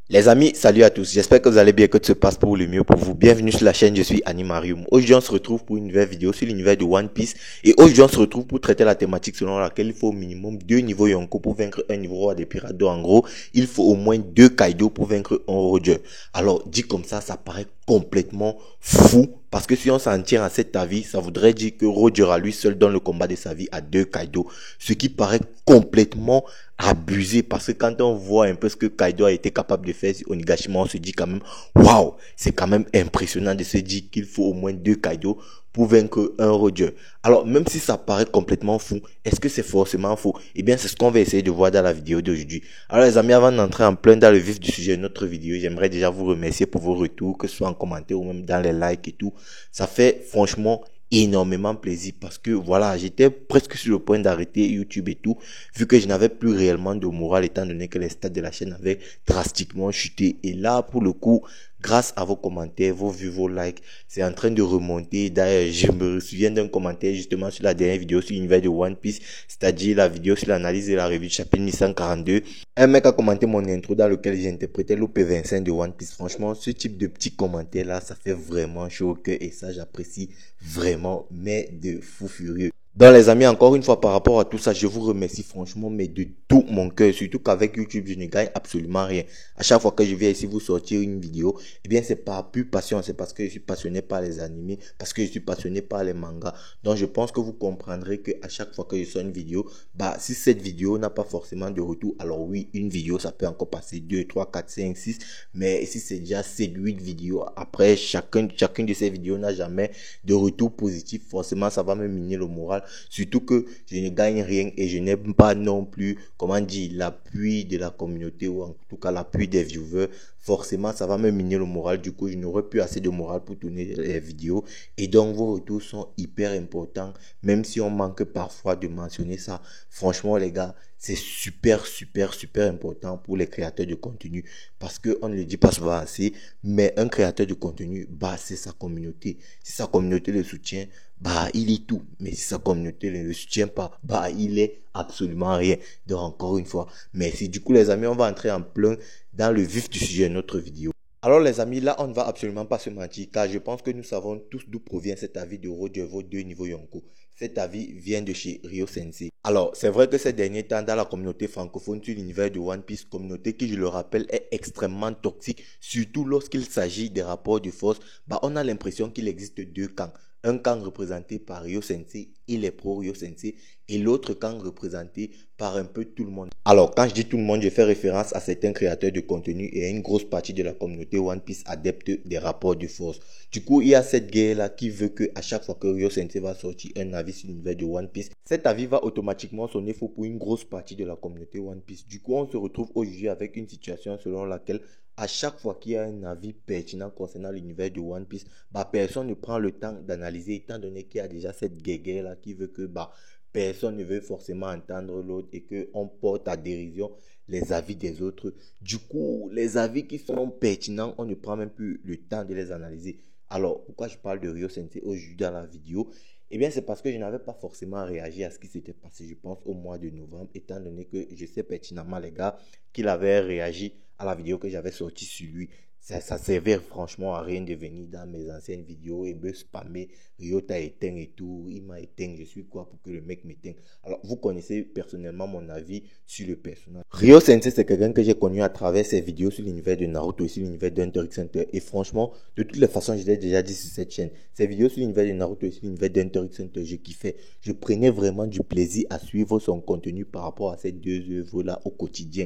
Les amis, salut à tous. J'espère que vous allez bien, que tout se passe pour le mieux pour vous. Bienvenue sur la chaîne, je suis Animarium. Aujourd'hui, on se retrouve pour une nouvelle vidéo sur l'univers de One Piece. Et aujourd'hui, on se retrouve pour traiter la thématique selon laquelle il faut au minimum 2 niveaux Yonko pour vaincre un niveau roi des pirates. Donc, en gros, il faut au moins 2 Kaido pour vaincre un Roger. Alors, dit comme ça paraît complètement fou. Parce que si on s'en tient à cet avis, ça voudrait dire que Roger à lui seul donne le combat de sa vie à 2 Kaido. Ce qui paraît complètement abusé, parce que quand on voit un peu ce que Kaido a été capable de faire sur Onigashima, on se dit quand même, waouh, c'est quand même impressionnant de se dire qu'il faut au moins 2 Kaido pour vaincre un Roger. Alors, même si ça paraît complètement fou, est-ce que c'est forcément faux? Eh bien, c'est ce qu'on va essayer de voir dans la vidéo d'aujourd'hui. Alors, les amis, avant d'entrer en plein dans le vif du sujet de notre vidéo, j'aimerais déjà vous remercier pour vos retours, que ce soit en commentaire ou même dans les likes et tout. Ça fait franchement énormément plaisir parce que voilà, j'étais presque sur le point d'arrêter YouTube et tout, vu que je n'avais plus réellement de morale étant donné que les stats de la chaîne avaient drastiquement chuté. Et là, pour le coup, grâce à vos commentaires, vos vues, vos likes, c'est en train de remonter. D'ailleurs, je me souviens d'un commentaire justement sur la dernière vidéo sur l'univers de One Piece, c'est-à-dire la vidéo sur l'analyse et la revue du chapitre 1142. Un mec a commenté mon intro dans lequel j'ai interprété l'OP25 de One Piece. Franchement, ce type de petits commentaires là, ça fait vraiment chaud au cœur et ça, j'apprécie vraiment, mais de fou furieux. Donc les amis, encore une fois par rapport à tout ça, je vous remercie franchement, mais de tout mon cœur. Surtout qu'avec YouTube, je ne gagne absolument rien. À chaque fois que je viens ici vous sortir une vidéo, eh bien c'est par pure passion, c'est parce que je suis passionné par les animés, parce que je suis passionné par les mangas. Donc je pense que vous comprendrez que à chaque fois que je sors une vidéo, bah si cette vidéo n'a pas forcément de retour, alors oui, une vidéo ça peut encore passer 2, 3, 4, 5, 6, mais si c'est déjà 7, 8 vidéos, après chacune de ces vidéos n'a jamais de retour positif, forcément ça va me miner le moral. Surtout que je ne gagne rien et je n'aime pas non plus, comment dire, l'appui de la communauté ou en tout cas l'appui des viewers. Forcément, ça va me miner le moral. Du coup, je n'aurai plus assez de moral pour tourner les vidéos. Et donc, vos retours sont hyper importants. Même si on manque parfois de mentionner ça. Franchement, les gars, c'est super, super, super important pour les créateurs de contenu. Parce que on ne le dit pas souvent assez. Mais un créateur de contenu, bah, c'est sa communauté. Si sa communauté le soutient, bah, il est tout. Mais si sa communauté ne le soutient pas, bah, il est absolument rien. Donc, encore une fois, merci. Du coup, les amis, on va entrer en plein dans le vif du sujet de notre vidéo. Alors les amis, là on ne va absolument pas se mentir car je pense que nous savons tous d'où provient cet avis de Roger 2 niveau Yonko. Cet avis vient de chez Ryo Sensei. Alors c'est vrai que ces derniers temps dans la communauté francophone sur l'univers de One Piece, communauté qui je le rappelle est extrêmement toxique, surtout lorsqu'il s'agit des rapports de force, bah on a l'impression qu'il existe deux camps. Un camp représenté par Ryo Sensei et les pro Ryo Sensei et l'autre camp représenté par un peu tout le monde. Alors quand je dis tout le monde, je fais référence à certains créateurs de contenu et à une grosse partie de la communauté One Piece adepte des rapports de force. Du coup, il y a cette guerre là qui veut que à chaque fois que Ryo Sensei va sortir un avis sur l'univers de One Piece, cet avis va automatiquement sonner faux pour une grosse partie de la communauté One Piece. Du coup, on se retrouve aujourd'hui avec une situation selon laquelle à chaque fois qu'il y a un avis pertinent concernant l'univers de One Piece, bah, personne ne prend le temps d'analyser étant donné qu'il y a déjà cette guerre là qui veut que bah, personne ne veut forcément entendre l'autre et qu'on porte à dérision les avis des autres. Du coup, les avis qui sont pertinents, on ne prend même plus le temps de les analyser. Alors, pourquoi je parle de Ryo Sensei aujourd'hui dans la vidéo? Eh bien, c'est parce que je n'avais pas forcément réagi à ce qui s'était passé, je pense, au mois de novembre, étant donné que je sais pertinemment, les gars, qu'il avait réagi à la vidéo que j'avais sortie sur lui. Ça servait franchement à rien de venir dans mes anciennes vidéos et me spammer. Rio t'a éteint et tout, il m'a éteint, je suis quoi pour que le mec m'éteigne. Alors, vous connaissez personnellement mon avis sur le personnage. Ryo Sensei, c'est quelqu'un que j'ai connu à travers ses vidéos sur l'univers de Naruto et sur l'univers d'Hunter x Hunter. Et franchement, de toutes les façons, je l'ai déjà dit sur cette chaîne, ces vidéos sur l'univers de Naruto et sur l'univers d'Hunter x Hunter, je kiffais. Je prenais vraiment du plaisir à suivre son contenu par rapport à ces deux œuvres-là au quotidien.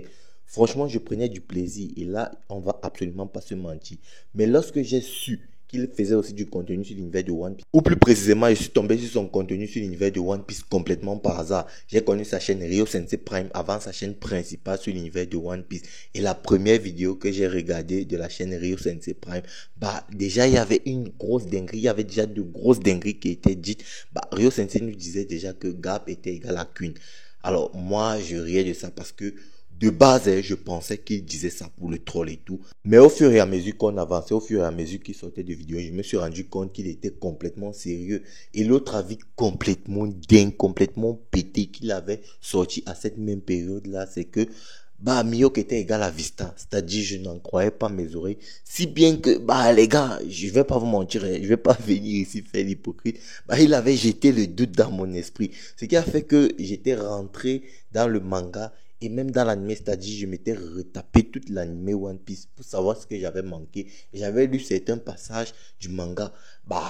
Franchement, je prenais du plaisir et là, on va absolument pas se mentir. Mais lorsque j'ai su qu'il faisait aussi du contenu sur l'univers de One Piece, ou plus précisément, je suis tombé sur son contenu sur l'univers de One Piece complètement par hasard. J'ai connu sa chaîne Ryo Sensei Prime avant sa chaîne principale sur l'univers de One Piece. Et la première vidéo que j'ai regardée de la chaîne Ryo Sensei Prime, bah déjà il y avait une grosse dinguerie, il y avait déjà de grosses dingueries qui étaient dites. Bah Ryo Sensei nous disait déjà que Gap était égal à Queen. Alors moi, je riais de ça parce que de base, je pensais qu'il disait ça pour le troll et tout. Mais au fur et à mesure qu'on avançait, au fur et à mesure qu'il sortait de vidéos, je me suis rendu compte qu'il était complètement sérieux. Et l'autre avis complètement dingue, complètement pété qu'il avait sorti à cette même période-là, c'est que bah, Mihawk était égal à Vista. C'est-à-dire, je n'en croyais pas mes oreilles. Si bien que, bah, les gars, je vais pas vous mentir, hein, je vais pas venir ici faire l'hypocrite. Bah, il avait jeté le doute dans mon esprit. Ce qui a fait que j'étais rentré dans le manga et même dans l'anime, c'est-à-dire, je m'étais retapé toute l'anime One Piece pour savoir ce que j'avais manqué. Et j'avais lu certains passages du manga. Bah,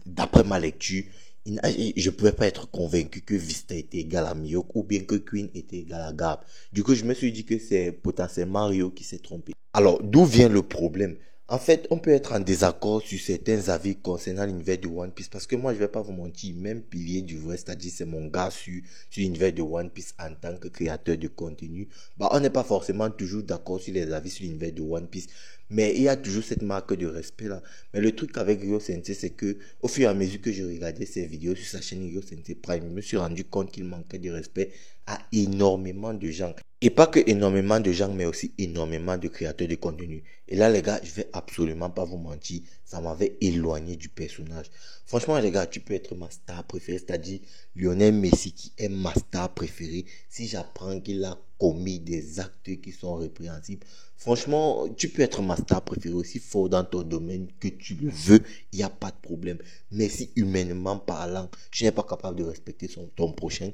d'après ma lecture, je pouvais pas être convaincu que Vista était égal à Mihawk ou bien que Queen était égal à Garp. Du coup, je me suis dit que c'est potentiellement Rio qui s'est trompé. Alors, d'où vient le problème? En fait, on peut être en désaccord sur certains avis concernant l'univers de One Piece parce que moi, je vais pas vous mentir, même Pilier du vrai, c'est-à-dire c'est mon gars sur l'univers de One Piece en tant que créateur de contenu, bah, on n'est pas forcément toujours d'accord sur les avis sur l'univers de One Piece. Mais il y a toujours cette marque de respect là. Mais le truc avec Ryo Sensei, c'est que au fur et à mesure que je regardais ses vidéos sur sa chaîne Ryo Sensei Prime, je me suis rendu compte qu'il manquait de respect à énormément de gens. Et pas que énormément de gens, mais aussi énormément de créateurs de contenu. Et là, les gars, je vais absolument pas vous mentir, ça m'avait éloigné du personnage. Franchement, les gars, tu peux être ma star préférée, c'est-à-dire Lionel Messi qui est ma star préférée. Si j'apprends qu'il a commis des actes qui sont répréhensibles, franchement, tu peux être ma star préférée aussi fort dans ton domaine que tu le veux, il n'y a pas de problème. Mais si humainement parlant, tu n'es pas capable de respecter ton prochain,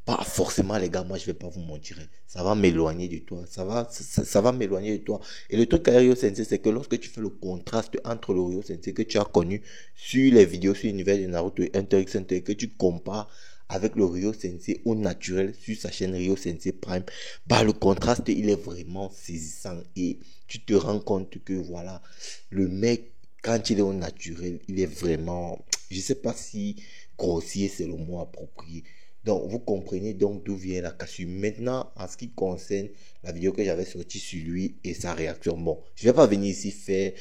pas forcément les gars, moi je vais pas vous mentir, hein. Ça va m'éloigner de toi, ça va m'éloigner de toi. Et le truc avec Ryo Sensei, c'est que lorsque tu fais le contraste entre le Ryo Sensei que tu as connu sur les vidéos sur l'univers de Naruto et Hunter x Hunter, que tu compares avec le Ryo Sensei au naturel sur sa chaîne Ryo Sensei Prime, bah le contraste il est vraiment saisissant et tu te rends compte que voilà, le mec quand il est au naturel, il est vraiment, je sais pas si grossier c'est le mot approprié. Donc, vous comprenez donc d'où vient la cassure. Maintenant, en ce qui concerne la vidéo que j'avais sortie sur lui et sa réaction, bon, je vais pas venir ici faire,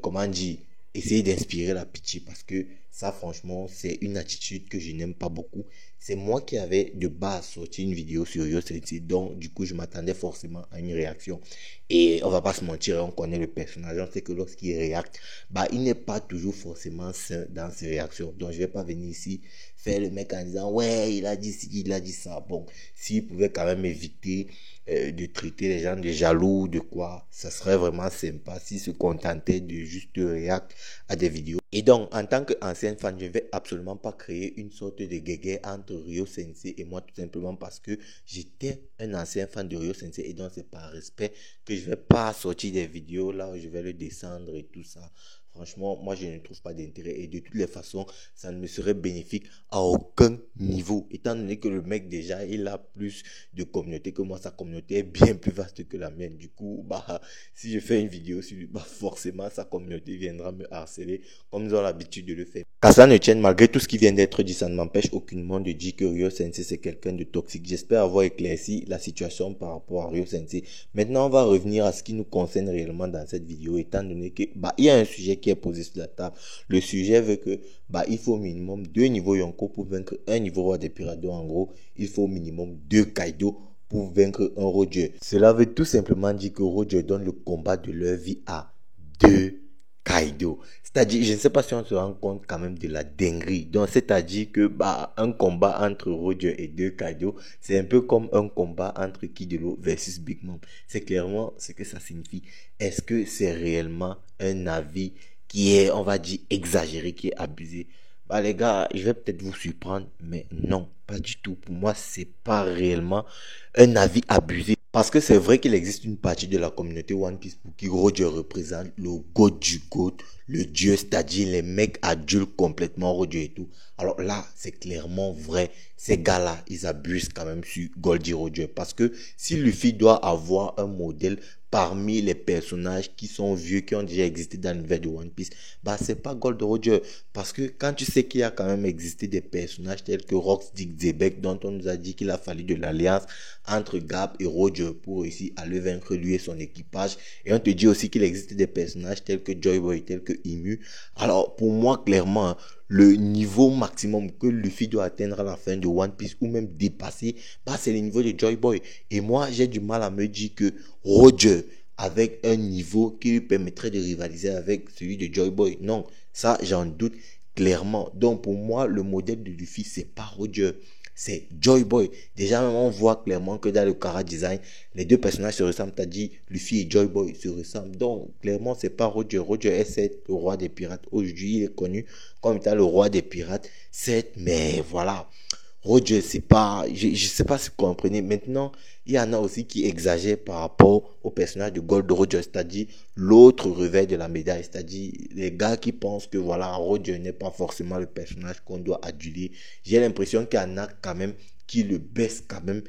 comment dire, essayer d'inspirer la pitié parce que ça, franchement, c'est une attitude que je n'aime pas beaucoup. C'est moi qui avais de base sorti une vidéo sur Ryo Sensei, donc du coup, je m'attendais forcément à une réaction. Et on va pas se mentir, on connaît le personnage, on sait que lorsqu'il réacte, bah, il n'est pas toujours forcément sain dans ses réactions. Donc, je vais pas venir ici faire le mec en disant, ouais, il a dit ci, il a dit ça. Bon, s'il pouvait quand même éviter de traiter les gens de jaloux, de quoi, ça serait vraiment sympa s'il se contentait de juste réacter à des vidéos. Et donc, en tant qu'ancien fan, je ne vais absolument pas créer une sorte de guéguerre entre Ryo Sensei et moi, tout simplement parce que j'étais un ancien fan de Ryo Sensei et donc c'est par respect que je vais pas sortir des vidéos là où je vais le descendre et tout ça. Franchement, moi, je ne trouve pas d'intérêt et de toutes les façons, ça ne me serait bénéfique à aucun niveau. Étant donné que le mec, déjà, il a plus de communauté que moi, sa communauté est bien plus vaste que la mienne. Du coup, bah, si je fais une vidéo sur lui, bah, forcément, sa communauté viendra me harceler comme ils ont l'habitude de le faire. Qu'à ça ne tienne, malgré tout ce qui vient d'être dit, ça ne m'empêche aucunement de dire que Ryo Sensei, c'est quelqu'un de toxique. J'espère avoir éclairci la situation par rapport à Ryo Sensei. Maintenant, on va revenir à ce qui nous concerne réellement dans cette vidéo, étant donné que, bah, il y a un sujet qui est posé sur la table. Le sujet veut que, bah, il faut au minimum 2 niveaux Yonko pour vaincre un niveau roi des pirates. En gros, il faut au minimum 2 Kaido pour vaincre un Roger. Cela veut tout simplement dire que Roger donne le combat de leur vie à 2 Kaido. C'est-à-dire, je ne sais pas si on se rend compte quand même de la dinguerie. Donc, c'est-à-dire que, bah, un combat entre Roger et 2 Kaido, c'est un peu comme un combat entre Kidelo versus Big Mom. C'est clairement ce que ça signifie. Est-ce que c'est réellement un avis qui est, on va dire, exagéré, qui est abusé? Bah, les gars, je vais peut-être vous surprendre, mais non, pas du tout. Pour moi, c'est pas réellement un avis abusé. Parce que c'est vrai qu'il existe une partie de la communauté One Piece pour qui Roger représente le GOAT du GOAT, le dieu, c'est-à-dire les mecs adultes complètement Roger et tout. Alors là, c'est clairement vrai. Ces gars-là, ils abusent quand même sur Goldie Roger. Parce que si Luffy doit avoir un modèle parmi les personnages qui sont vieux, qui ont déjà existé dans l'univers de One Piece, bah c'est pas Gold Roger. Parce que quand tu sais qu'il y a quand même existé des personnages tels que Rox Dick Zebek, dont on nous a dit qu'il a fallu de l'alliance entre Garp et Roger pour réussir à le vaincre lui et son équipage, et on te dit aussi qu'il existe des personnages tels que Joy Boy, tels que Imu. Alors pour moi clairement, le niveau maximum que Luffy doit atteindre à la fin de One Piece ou même dépasser, bah c'est le niveau de Joy Boy. Et moi j'ai du mal à me dire que Roger avec un niveau qui lui permettrait de rivaliser avec celui de Joy Boy, non, ça j'en doute clairement. Donc pour moi le modèle de Luffy c'est pas Roger, c'est Joy Boy. Déjà, même, on voit clairement que dans le chara design, les deux personnages se ressemblent. T'as dit, Luffy et Joy Boy se ressemblent. Donc, clairement, c'est pas Roger. Roger est certes le roi des pirates. Aujourd'hui, il est connu comme étant le roi des pirates. Certes, mais voilà. Roger, c'est pas, je sais pas si vous comprenez. Maintenant, il y en a aussi qui exagèrent par rapport au personnage de Gold Roger, c'est-à-dire l'autre revers de la médaille, c'est-à-dire les gars qui pensent que voilà, Roger n'est pas forcément le personnage qu'on doit aduler. J'ai l'impression qu'il y en a quand même qui le baissent quand même.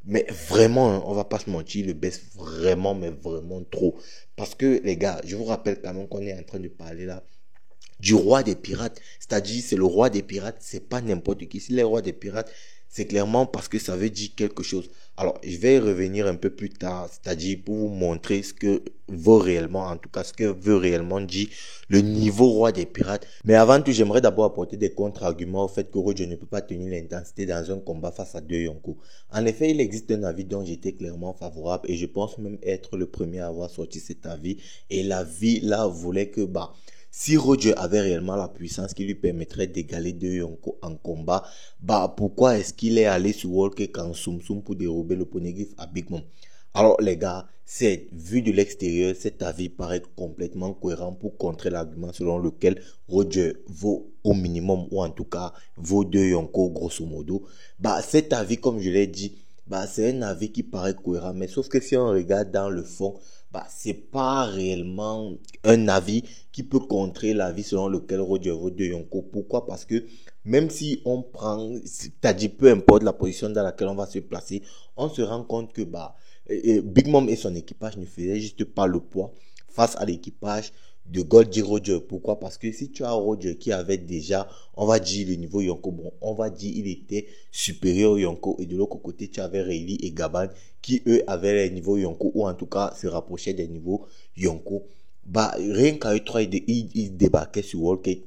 Mais vraiment, hein, on va pas se mentir, le baisse vraiment, mais vraiment trop. Parce que les gars, je vous rappelle quand même qu'on est en train de parler là du roi des pirates. C'est-à-dire, c'est le roi des pirates, c'est pas n'importe qui. S'il est roi des pirates, c'est clairement parce que ça veut dire quelque chose. Alors, je vais y revenir un peu plus tard, c'est-à-dire pour vous montrer ce que vaut réellement, en tout cas, ce que veut réellement dire le niveau roi des pirates. Mais avant tout, j'aimerais d'abord apporter des contre-arguments au fait que Roger ne peut pas tenir l'intensité dans un combat face à deux Yonko. En effet, il existe un avis dont j'étais clairement favorable et je pense même être le premier à avoir sorti cet avis. Et l'avis là voulait que, si Roger avait réellement la puissance qui lui permettrait d'égaler deux Yonko en combat, pourquoi est-ce qu'il est allé sur Whole Cake en Tsum Tsum pour dérober le poneglyph à Big Mom? Alors les gars, vu de l'extérieur, cet avis paraît complètement cohérent pour contrer l'argument selon lequel Roger vaut au minimum, ou en tout cas vaut deux Yonko grosso modo. Cet avis, comme je l'ai dit, c'est un avis qui paraît cohérent, mais sauf que si on regarde dans le fond, c'est pas réellement un avis qui peut contrer l'avis selon lequel Roger vaut deux Yonko. Pourquoi? Parce que même si on prend, c'est-à-dire peu importe la position dans laquelle on va se placer, on se rend compte que Big Mom et son équipage ne faisaient juste pas le poids face à l'équipage de Goldie Roger. Pourquoi? Parce que si tu as Roger qui avait déjà, on va dire, le niveau Yonko, on va dire il était supérieur au Yonko, et de l'autre côté tu avais Rayleigh et Gaban qui eux avaient les niveaux Yonko, ou en tout cas se rapprochaient des niveaux Yonko. Rien qu'à eux trois, ils débarquaient sur Whole Cake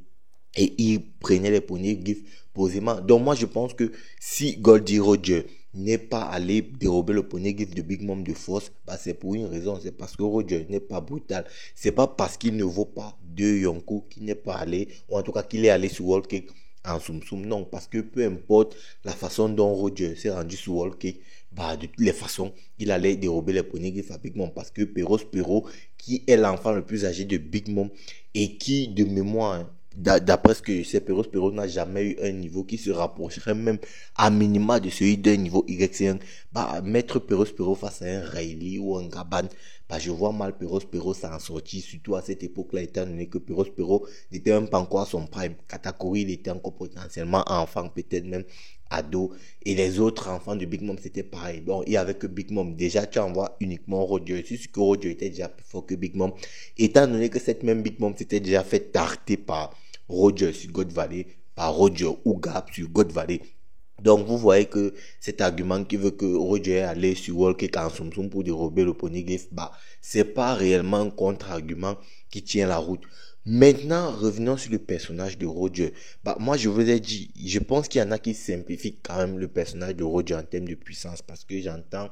et ils prenaient les poneglyphs posément. Donc moi je pense que si Goldie Roger n'est pas allé dérober le poneglyph de Big Mom de force, c'est pour une raison, c'est parce que Roger n'est pas brutal. C'est pas parce qu'il ne vaut pas deux Yonko qu'il n'est pas allé, ou en tout cas qu'il est allé sur Whole Cake en Tsum Tsum. Non, parce que peu importe la façon dont Roger s'est rendu sur Whole Cake, de toutes les façons, il allait dérober les poneglyphs à Big Mom, parce que Perros Perot, qui est l'enfant le plus âgé de Big Mom et qui, de mémoire, d'après ce que je sais, Perros n'a jamais eu un niveau qui se rapprocherait même à minima de celui d'un niveau Y5. Mettre Perros face à un Rayleigh ou un Gaban, je vois mal Perros s'en sortir, surtout à cette époque-là, étant donné que Perros n'était même pas encore à son prime. Katakuri, il était encore potentiellement enfant, peut-être même ado, et les autres enfants de Big Mom c'était pareil. Bon, il y avait que Big Mom. Déjà, tu envoies uniquement Roger. C'est sûr que Roger était déjà plus fort que Big Mom, étant donné que cette même Big Mom s'était déjà fait tarter par Roger sur God Valley, par Roger ou Gap sur God Valley. Donc vous voyez que cet argument qui veut que Roger est allé sur Whole Cake en Tsum Tsum pour dérober le poneglyph, c'est pas réellement un contre-argument qui tient la route. Maintenant, revenons sur le personnage de Roger. Moi, je vous ai dit, je pense qu'il y en a qui simplifient quand même le personnage de Roger en termes de puissance, parce que j'entends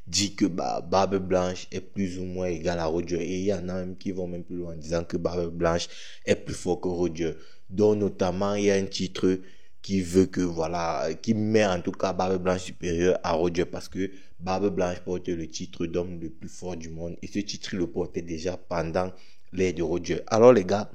dire que Barbe Blanche est plus ou moins égale à Roger, et il y en a même qui vont même plus loin en disant que Barbe Blanche est plus fort que Roger. Donc, notamment, il y a un titre qui veut que, qui met en tout cas Barbe Blanche supérieure à Roger, parce que Barbe Blanche porte le titre d'homme le plus fort du monde, et ce titre il le portait déjà pendant l'ère de Roger. Alors les gars,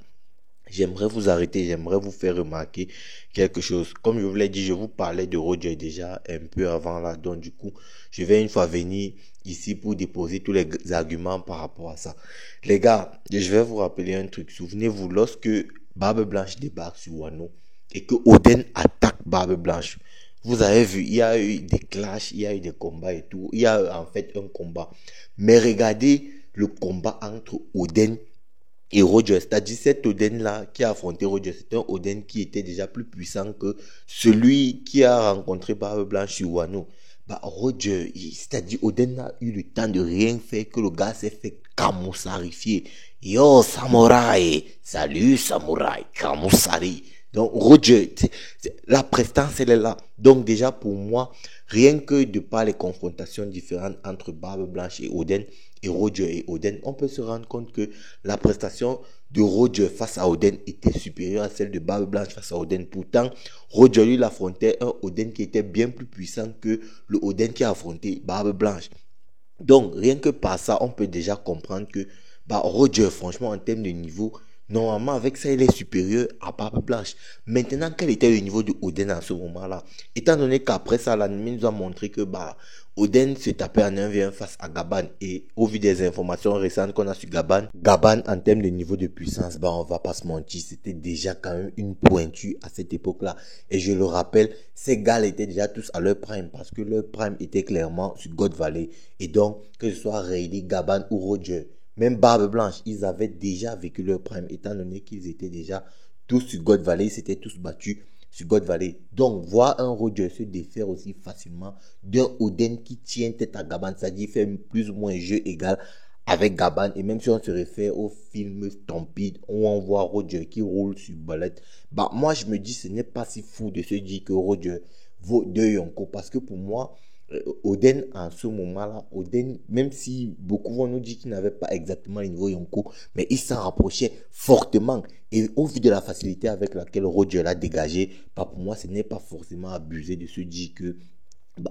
j'aimerais vous arrêter, j'aimerais vous faire remarquer quelque chose. Comme je vous l'ai dit, je vous parlais de Roger déjà un peu avant là, donc du coup, je vais une fois venir ici pour déposer tous les arguments par rapport à ça. Les gars, je vais vous rappeler un truc. Souvenez-vous, lorsque Barbe Blanche débarque sur Wano et que Oden attaque Barbe Blanche, vous avez vu, il y a eu des clashs, il y a eu des combats et tout. Il y a eu en fait un combat. Mais regardez le combat entre Oden et Roger, c'est-à-dire cet Oden-là qui a affronté Roger, c'est un Oden qui était déjà plus puissant que celui qui a rencontré Barbe Blanche sur Wano. Roger, c'est-à-dire Oden n'a eu le temps de rien faire, que le gars s'est fait camossarifier. Yo, samouraï, salut samouraï, kamosari. Donc, Roger, la prestance, elle est là. Donc, déjà, pour moi, rien que de par les confrontations différentes entre Barbe Blanche et Oden, et Roger et Oden, on peut se rendre compte que la prestation de Roger face à Oden était supérieure à celle de Barbe Blanche face à Oden. Pourtant, Roger, lui, affrontait un Oden qui était bien plus puissant que le Oden qui a affronté Barbe Blanche. Donc, rien que par ça, on peut déjà comprendre que Roger, franchement, en termes de niveau, normalement, avec ça, il est supérieur à Barbe Blanche. Maintenant, quel était le niveau de Oden à ce moment-là? Étant donné qu'après ça, l'anime nous a montré que Oden se tapait en 1v1 face à Gaban. Et au vu des informations récentes qu'on a sur Gaban, en termes de niveau de puissance, on va pas se mentir, c'était déjà quand même une pointue à cette époque-là. Et je le rappelle, ces gars étaient déjà tous à leur prime, parce que leur prime était clairement sur God Valley. Et donc, que ce soit Rayleigh, Gaban ou Roger, même Barbe Blanche, ils avaient déjà vécu leur prime, étant donné qu'ils étaient déjà tous sur God Valley, ils s'étaient tous battus sur God Valley. Donc, voir un Roger se défaire aussi facilement d'un Oden qui tient tête à Gaban, c'est-à-dire fait plus ou moins jeu égal avec Gaban. Et même si on se réfère au film Stampede où on voit Roger qui roule sur Bolette, moi je me dis ce n'est pas si fou de se dire que Roger vaut 2 Yonko, parce que pour moi, Oden en ce moment-là, Oden, même si beaucoup vont nous dire qu'il n'avait pas exactement le niveau Yonko, mais il s'en rapprochait fortement. Et au vu de la facilité avec laquelle Roger l'a dégagé, pour moi, ce n'est pas forcément abusé de se dire que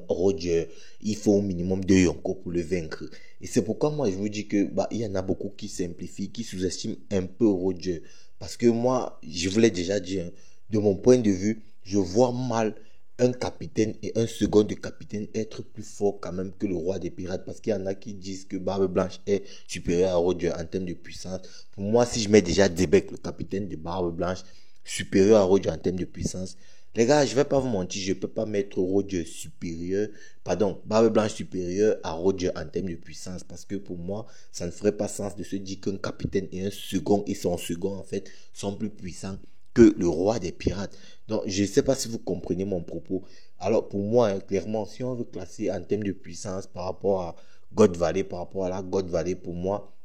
Roger, il faut au minimum 2 Yonko pour le vaincre. Et c'est pourquoi moi, je vous dis que il y en a beaucoup qui simplifient, qui sous-estiment un peu Roger. Parce que moi, je vous l'ai déjà dit, hein, de mon point de vue, je vois mal un capitaine et un second de capitaine être plus fort quand même que le roi des pirates, parce qu'il y en a qui disent que Barbe Blanche est supérieur à Roger en termes de puissance. Pour moi, si je mets déjà Zebek, le capitaine de Barbe Blanche, supérieur à Roger en termes de puissance, les gars, je vais pas vous mentir, je peux pas mettre Roger supérieur, Barbe Blanche supérieur à Roger en termes de puissance, parce que pour moi, ça ne ferait pas sens de se dire qu'un capitaine et un second, et son second en fait, sont plus puissants que le roi des pirates. Donc, je ne sais pas si vous comprenez mon propos. Alors, pour moi, hein, clairement, si on veut classer en termes de puissance par rapport à God Valley, par rapport à la God Valley, pour moi,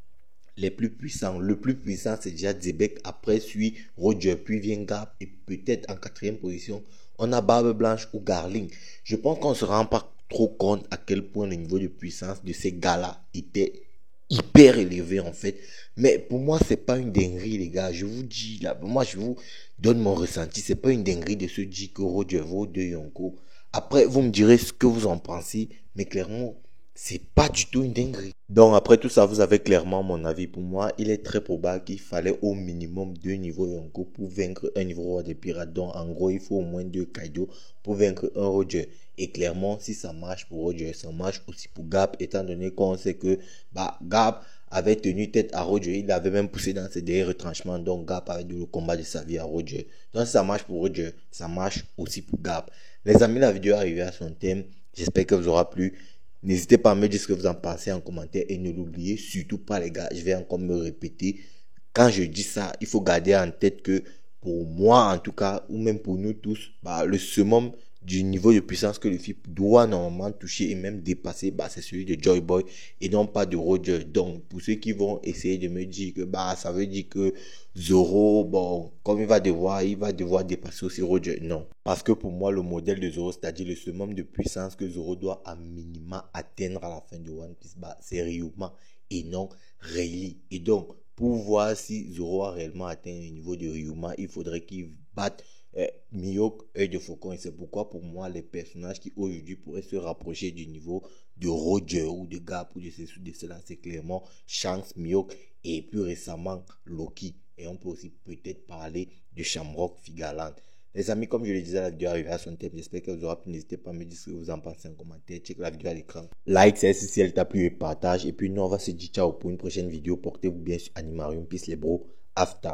les plus puissants, le plus puissant, c'est déjà Zebek. Après, suit Roger, puis vient Gap, et peut-être en 4e position, on a Barbe Blanche ou Garling. Je pense qu'on ne se rend pas trop compte à quel point le niveau de puissance de ces gars-là était hyper élevé en fait. Mais pour moi, c'est pas une dinguerie, les gars. Je vous dis, là, moi, je vous donne mon ressenti. C'est pas une dinguerie de se dire que Roger vaut 2 Yonko. Après, vous me direz ce que vous en pensez. Mais clairement, c'est pas du tout une dinguerie. Donc, après tout ça, vous avez clairement mon avis. Pour moi, il est très probable qu'il fallait au minimum 2 niveaux Yonko pour vaincre un niveau roi des pirates. Donc, en gros, il faut au moins 2 Kaido pour vaincre un Roger. Et clairement, si ça marche pour Roger, ça marche aussi pour Gap, étant donné qu'on sait que Gap avait tenu tête à Roger. Il avait même poussé dans ses derniers retranchements. Donc, Gap avait eu le combat de sa vie à Roger. Donc, si ça marche pour Roger, ça marche aussi pour Gap. Les amis, la vidéo est arrivée à son thème. J'espère qu'elle vous aura plu. N'hésitez pas à me dire ce que vous en pensez en commentaire. Et ne l'oubliez surtout pas, les gars. Je vais encore me répéter. Quand je dis ça, il faut garder en tête que pour moi, en tout cas, ou même pour nous tous, le summum du niveau de puissance que le FIP doit normalement toucher et même dépasser, c'est celui de Joy Boy et non pas de Roger. Donc, pour ceux qui vont essayer de me dire que ça veut dire que Zoro, comme il va devoir dépasser aussi Roger. Non. Parce que pour moi, le modèle de Zoro, c'est-à-dire le summum de puissance que Zoro doit à minima atteindre à la fin de One Piece, c'est Ryuma et non Rayleigh. Et donc, pour voir si Zoro a réellement atteint le niveau de Ryuma, il faudrait qu'il batte Mihawk, Œil de Faucon. Et c'est pourquoi pour moi les personnages qui aujourd'hui pourraient se rapprocher du niveau de Roger ou de Gap ou de ceci ou de cela, c'est clairement Shanks, Mihawk et plus récemment Loki. Et on peut aussi peut-être parler de Shamrock, Figaland. Les amis, comme je le disais, la vidéo arrive à son thème. J'espère qu'elle vous aura plu. N'hésitez pas à me dire ce que vous en pensez en commentaire. Check la vidéo à l'écran. Like si elle t'a plu et partage. Et puis nous on va se dire ciao pour une prochaine vidéo. Portez-vous bien sur Animarium. Peace les bros. After.